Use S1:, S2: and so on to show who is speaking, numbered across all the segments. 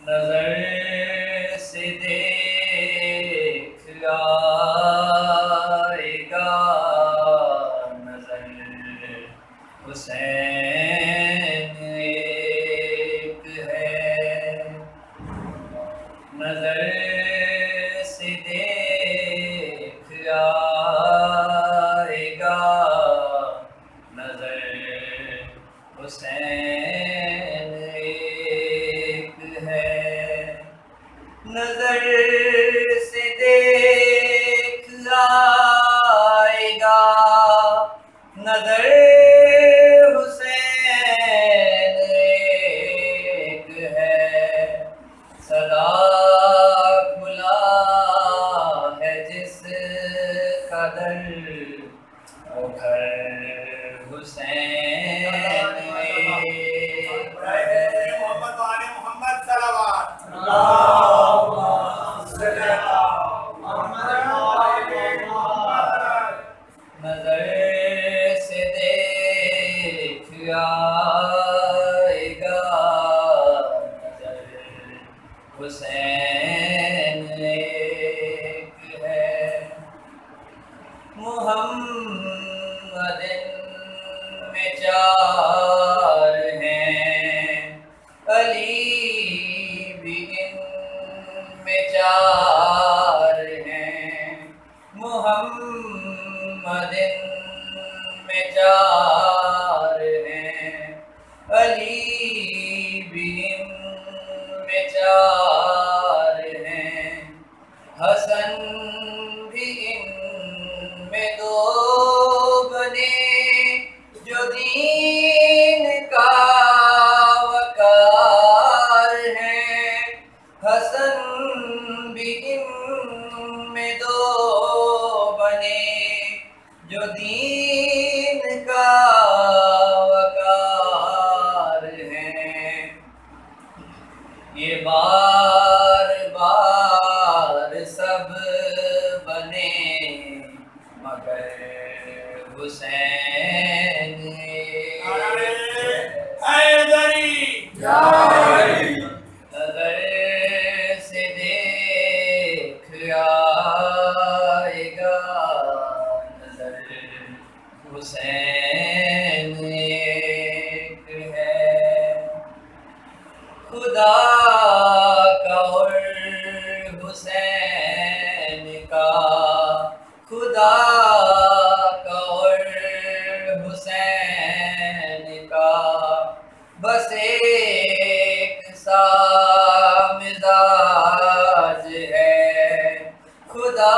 S1: नजर से देख आएगा नजर हुसैन एक है। नजर से देख आएगा नजर हुसैन एक है। नजर से देख आएगा नजर हुसैन एक है। सदा खुला है जिस कदर वो घर हुसैन एक है।
S2: मोहम्मद वाले मोहम्मद सलावत
S1: नजर से देख आएगा नजर हुसैन एक है। मुहम्मदिन में चार हैं अली भी इनमें चार हैं। मुहम्मदिन में चार हैं अली भी इनमें चार हैं। हसन भी इनमें दो बने जो दीन का वकार है। हसन भी इनमें दो बने जो दीन का वकार है। ये बार बार सब बने मगर हुसैन
S2: हैदरी
S1: नजर से देख आएगा नजर हुसैन एक है। खुदा का और हुसैन का खुदा का और हुसैन का बस एक सा मिजाज है। खुदा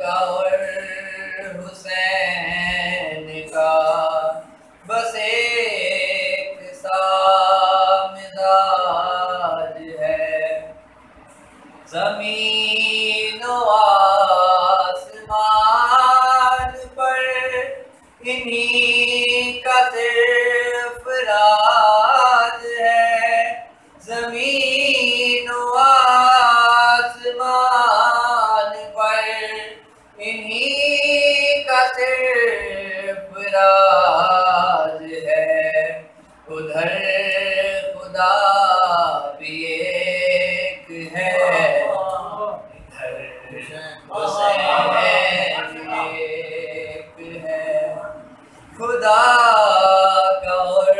S1: का और हुसैन का बस एक सा मिजाज है। ज़मीन व आसमान पर इन्हीं का सिर्फ राज है। ज़मीन व आसमान पर इन्हीं का सिर्फ राज है। उधर खुदा भी एक है इधर हुसैन एक है। खुदा का और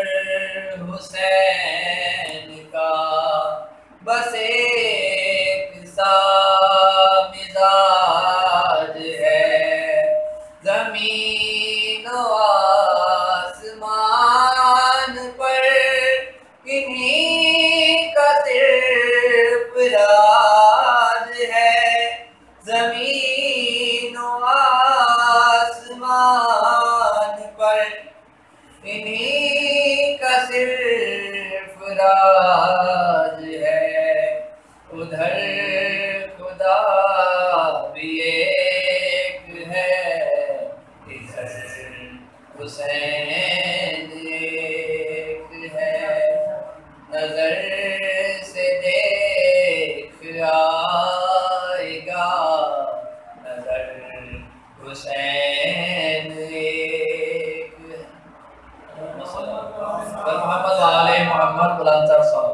S1: हुसैन का बस एक सा मिजाज है। ज़मीन व आसमान पर इन्हीं का सिर्फ राज है। ज़मीन व आसमान पर इन्हीं का सिर्फ राज है। उधर खुदा भी एक है इधर हुसैन एक है। नजर से देख आएगा नजर हुसैन एक है। मोहम्मद वाले मोहम्मद बुलंदशह।